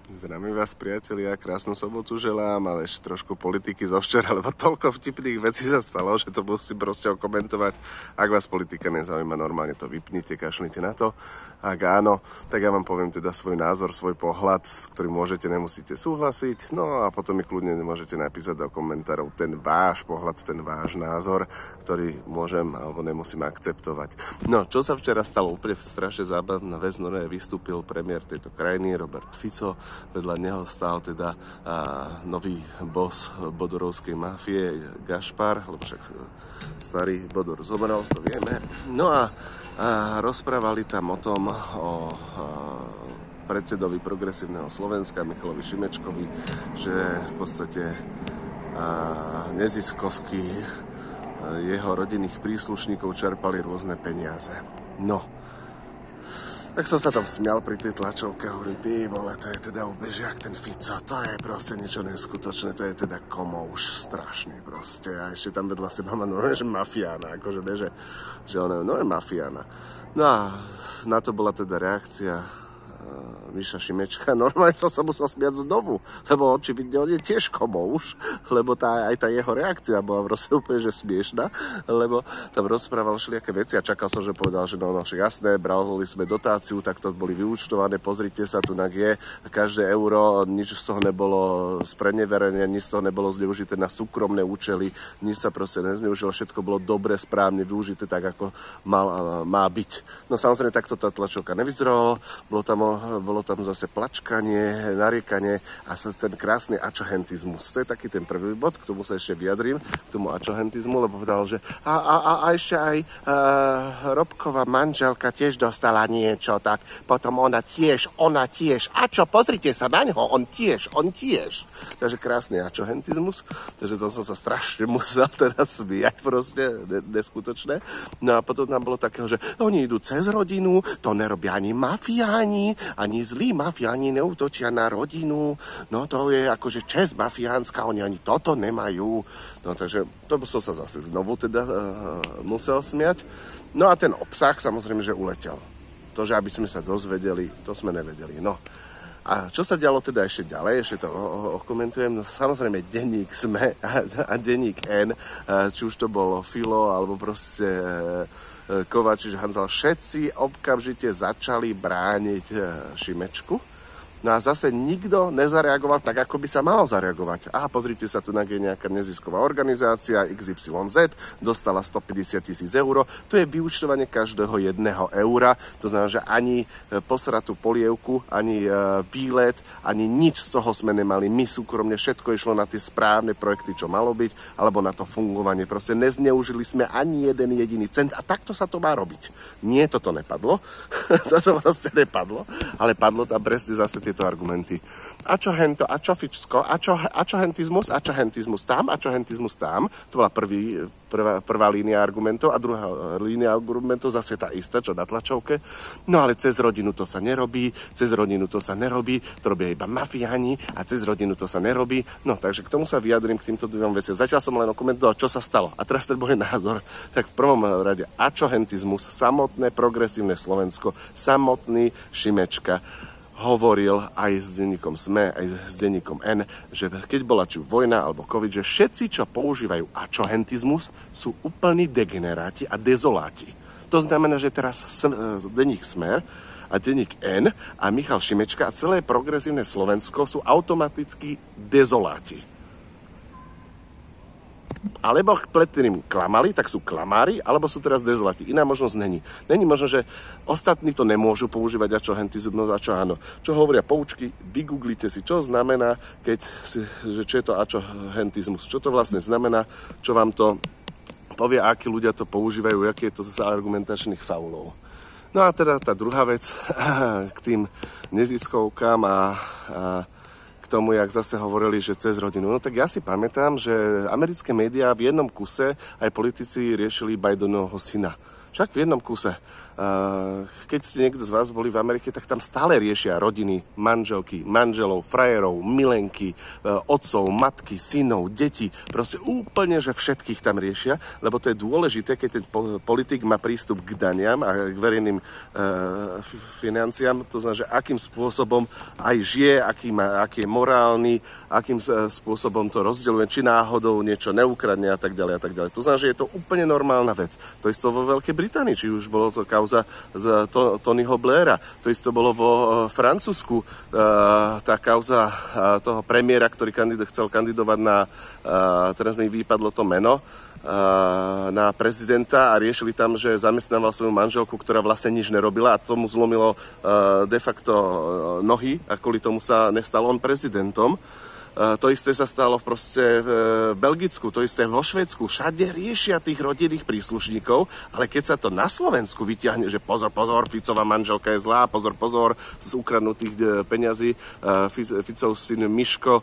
Zdravím vás, priatelia, krásnu sobotu želám, ale ešte trošku politiky zo včera, lebo toľko vtipných vecí sa stalo, že to musím proste okomentovať. Ak vás politika nezaujíma, normálne to vypnite, kašlite na to. Ak áno, tak ja vám poviem teda svoj názor, svoj pohľad, s ktorým môžete, nemusíte súhlasiť. No a potom mi kľudne môžete napísať do komentárov ten váš pohľad, ten váš názor, ktorý môžem alebo nemusím akceptovať. No, čo sa včera stalo? Úplne strašne zábavná vec, no vystúpil premiér tejto krajiny, Robert Fico. Vedľa neho stál teda nový boss bodorovskej mafie Gašpar, lebo však starý Bodor zomrel, to vieme. No a rozprávali tam o tom, o predsedovi Progresívneho Slovenska Michalovi Šimečkovi, že v podstate neziskovky jeho rodinných príslušníkov čerpali rôzne peniaze. No, tak som sa tam smial pri tej tlačovke, hovorím, ty vole, to je teda ubežiak ten Fico, to je proste niečo neskutočné, to je teda komouš strašný proste. A ešte tam vedľa seba má normálne, že mafiána, akože ne, že ona je mafiána. No a na to bola teda reakcia Miša Šimečka. Normálne som sa musel smiať znovu, lebo očividne on je tiež komouš, lebo aj tá jeho reakcia bola proste úplne že smiešná, lebo tam rozprával všelijaké veci a čakal som, že povedal, že no však jasné, brali sme dotáciu, tak to boli vyúčtované, pozrite sa, tu je každé euro, nič z toho nebolo spreneverené, nič z toho nebolo zneužité na súkromné účely, nič sa proste nezneužilo, všetko bolo dobre, správne využité tak, ako má byť. No samozrejme, takto tá tlačovka nevyzeralo, bolo tam zase plačkanie, nariekanie a sa ten krásny ačohentizmus. To je taký ten prvý bod, k tomu sa ešte vyjadrím, k tomu ačohentizmu, lebo povedal, že a ešte aj Robková manželka tiež dostala niečo, tak potom ona tiež. A čo, pozrite sa na ňo, on tiež. Takže krásny ačohentizmus, takže to som sa strašne musel teraz smiať, proste neskutočné. No a potom tam bolo takého, že oni idú cez rodinu, to nerobia ani mafiáni, ani zlí mafiáni neútočia na rodinu, no to je akože česť mafiánska, oni ani toto nemajú. No takže to som sa zase znovu teda musel smiať. No a ten obsah samozrejme, že uletel. To, že aby sme sa dozvedeli, to sme nevedeli. No a čo sa dialo teda ešte ďalej, ešte to okomentujem, no samozrejme denník SME a denník N, či už to bolo Filo, alebo proste Kovačič, Hanzel, všetci okamžite začali brániť Šimečku. No a zase nikto nezareagoval tak, ako by sa malo zareagovať. Pozrite sa, tu je nejaká nezisková organizácia XYZ, dostala 150 000 eur. To je vyúčtovanie každého 1 eura. To znamená, že ani posratú polievku, ani výlet, ani nič z toho sme nemali. My súkromne všetko išlo na tie správne projekty, čo malo byť, alebo na to fungovanie. Proste nezneužili sme ani jeden jediný cent a takto sa to má robiť. Nie, toto nepadlo. Toto proste nepadlo, ale padlo tam presne zase tieto argumenty. A čo hento, a čo fičsko, a čo hentizmus tam, a čo hentizmus tam. To bola prvá línia argumentov a druhá línia argumentov zase tá istá, čo na tlačovke. No ale cez rodinu to sa nerobí, to robia iba mafiáni a cez rodinu to sa nerobí. No takže k tomu sa vyjadrím, k týmto dvom veciam. Zatiaľ som len okomentoval, čo sa stalo. A teraz ten môj názor. Tak v prvom rade ačohentizmus, samotné progresívne Slovensko, samotný Šimečka hovoril aj s denníkom SME, aj s denníkom N, že keď bola či vojna alebo COVID, že všetci, čo používajú ačohentizmus, sú úplní degeneráti a dezoláti. To znamená, že teraz denník Smer a denník N a Michal Šimečka a celé progresívne Slovensko sú automaticky dezoláti. Alebo predtým klamali, tak sú klamári, alebo sú teraz dezoláti. Iná možnosť není. Není možno, že ostatní to nemôžu používať ačohentizmus, a čo áno. Čo hovoria poučky, vygooglite si, čo znamená, že čo je to ačohentizmus. Čo to vlastne znamená, čo vám to povie, akí ľudia to používajú, aký je to z argumentačných faulov. No a teda tá druhá vec k tým neziskovkám a tomu, jak zase hovorili, že cez rodinu. No tak ja si pamätám, že americké médiá v jednom kuse aj politici riešili Bidenovho syna. Však v jednom kuse. Keď ste niekto z vás boli v Amerike, tak tam stále riešia rodiny, manželky, manželov, frajerov, milenky, otcov, matky, synov, detí. Proste úplne, že všetkých tam riešia, lebo to je dôležité, keď ten politik má prístup k daniam a k verejným financiám. To znamená, že akým spôsobom aj žije, aký je morálny, akým spôsobom to rozdeľuje, či náhodou niečo neukradne a tak ďalej a tak ďalej. To znamená, že je to úplne normálna vec. To isto vo Veľkej Británii, či už bolo to kauza z Tonyho Blaira, to isto bolo vo Francúzsku, tá kauza toho premiéra, ktorý chcel kandidovať na, teraz mi vypadlo to meno, na prezidenta a riešili tam, že zamestnával svoju manželku, ktorá vlastne nič nerobila a tomu zlomilo de facto nohy a kvôli tomu sa nestal on prezidentom. To isté sa stalo proste v Belgicku, to isté vo Švédsku. Všade riešia tých rodinných príslušníkov, ale keď sa to na Slovensku vyťahne, že pozor, Ficová manželka je zlá, pozor, z ukradnutých peňazí, Ficov syn Miško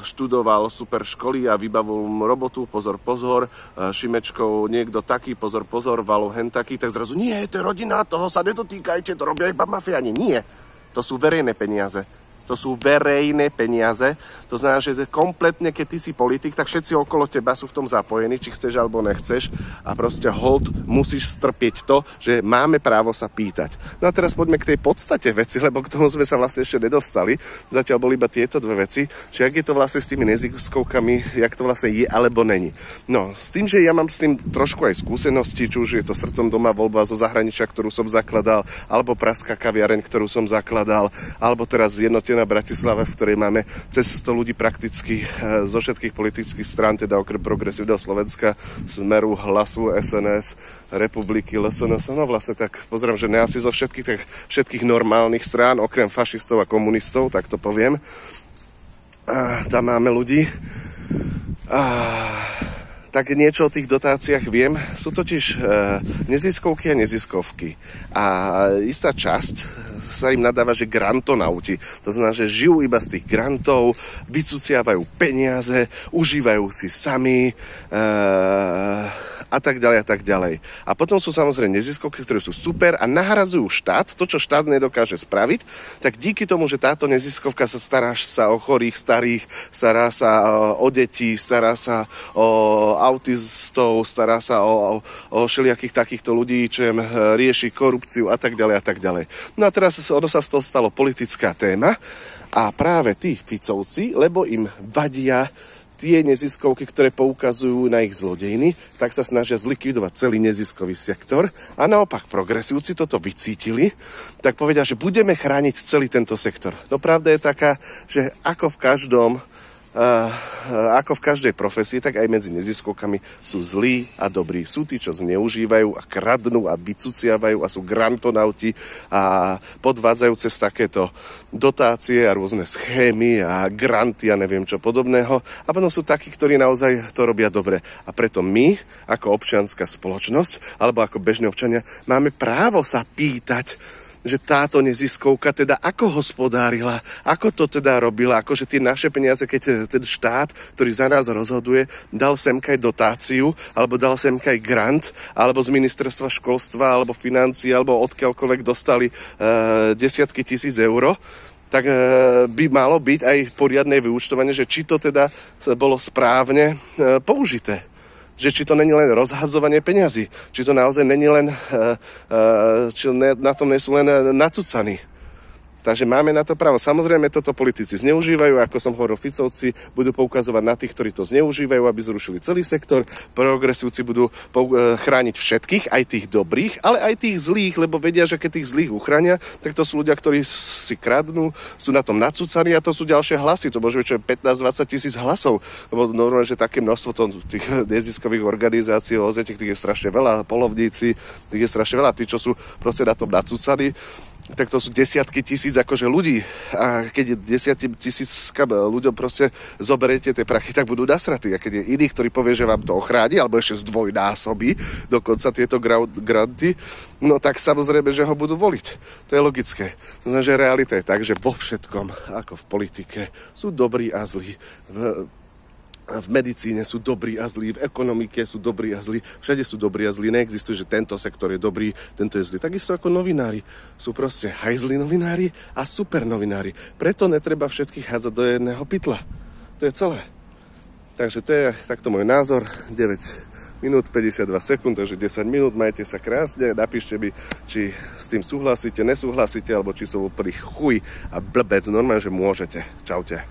študoval super školy a vybavil mu robotu, pozor, Šimečkov niekto taký, pozor, Valov hen taký, tak zrazu nie, to je rodina, toho sa nedotýkajte, to robia iba mafiáni. Nie, to sú verejné peniaze. To sú verejné peniaze. To znamená, že kompletne, keď ty si politik, tak všetci okolo teba sú v tom zapojení, či chceš alebo nechceš. A proste hold musíš strpieť to, že máme právo sa pýtať. No a teraz poďme k tej podstate veci, lebo k tomu sme sa vlastne ešte nedostali. Zatiaľ boli iba tieto dve veci. Čiže jak je to vlastne s tými neziskovkami, jak to vlastne je alebo není. No, s tým, že ja mám s tým trošku aj skúsenosti, či už je to Srdcom doma voľba zo zahraničia, ktorú som zakladal, alebo Pražská kaviareň, ktorú som zakladal, alebo teraz Zjednotená Bratislava, v ktorej máme cez 100 ľudí prakticky zo všetkých politických strán, teda okrem Progresívneho Slovenska, Smeru, Hlasu, SNS, Republiky, LSNS. No vlastne tak pozriem, že ne asi zo všetkých normálnych strán, okrem fašistov a komunistov, tak to poviem. Tam máme ľudí. Tak niečo o tých dotáciách viem. Sú totiž neziskovky a neziskovky. A istá časť sa im nadáva, že grantonauti. To znamená, že žijú iba z tých grantov, vycuciavajú peniaze, užívajú si sami a tak ďalej a tak ďalej. A potom sú samozrejme neziskovky, ktoré sú super a nahradzujú štát, to, čo štát nedokáže spraviť, tak díky tomu, že táto neziskovka stará sa o chorých, starých, stará sa o deti, stará sa o autistov, stará sa o všelijakých takýchto ľudí, čo rieši korupciu a tak ďalej a tak ďalej. No a teraz ono sa z toho stalo politická téma a práve tí Ficovci, lebo im vadia tie neziskovky, ktoré poukazujú na ich zlodejiny, tak sa snažia zlikvidovať celý neziskový sektor a naopak progresívci toto vycítili, tak povedia, že budeme chrániť celý tento sektor. No pravda je taká, že ako v každej profesii, tak aj medzi neziskovkami sú zlí a dobrí. Sú tí, čo zneužívajú a kradnú a vycuciavajú a sú grantonauti a podvádzajú cez takéto dotácie a rôzne schémy a granty a neviem čo podobného. A potom sú takí, ktorí naozaj to robia dobre. A preto my, ako občianska spoločnosť, alebo ako bežní občania, máme právo sa pýtať, že táto neziskovka teda ako hospodárila, ako to teda robila, akože tie naše peniaze, keď ten štát, ktorý za nás rozhoduje, dal semkaj dotáciu, alebo dal semkaj grant, alebo z ministerstva školstva, alebo financií, alebo odkiaľkoľvek dostali desiatky tisíc eur, tak by malo byť aj poriadne vyúčtovanie, že či to teda bolo správne použité. Že či to není len rozhadzovanie peňazí, či to naozaj není len, na tom nie sú len nacucaní. Takže máme na to právo. Samozrejme, toto politici zneužívajú, ako som hovoril, Ficovci budú poukazovať na tých, ktorí to zneužívajú, aby zrušili celý sektor. Progresívci budú chrániť všetkých, aj tých dobrých, ale aj tých zlých, lebo vedia, že keď tých zlých uchránia, tak to sú ľudia, ktorí si kradnú, sú na tom nacúcaní a to sú ďalšie hlasy. To môže byť čo 15-20 tisíc hlasov, lebo normálne, že také množstvo tých neziskových organizácií, tých je strašne veľa, polovníci, tých je strašne veľa, tí, čo sú proste na tom nacúcaní, tak to sú desiatky tisíc akože ľudí. A keď je 10 000 ľuďom proste zoberiete tie prachy, tak budú nasratí. A keď je iný, ktorý povie, že vám to ochráni, alebo ešte zdvojnásobí dokonca tieto granty, no tak samozrejme, že ho budú voliť. To je logické. To znamená, že realita je tak, že vo všetkom, ako v politike, sú dobrí a zlí. v medicíne sú dobrí a zlí, v ekonomike sú dobrí a zlí, všade sú dobrí a zlí, neexistuje, že tento sektor je dobrý, tento je zlý. Takisto ako novinári. Sú proste hajzlí novinári a super novinári. Preto netreba všetkých hádzať do jedného pytla. To je celé. Takže to je takto môj názor. 9 minút 52 sekúnd, takže 10 minút, majte sa krásne, napíšte mi, či s tým súhlasíte, nesúhlasíte, alebo či som úplný chuj a blbec, normálne, že môžete. Čaute.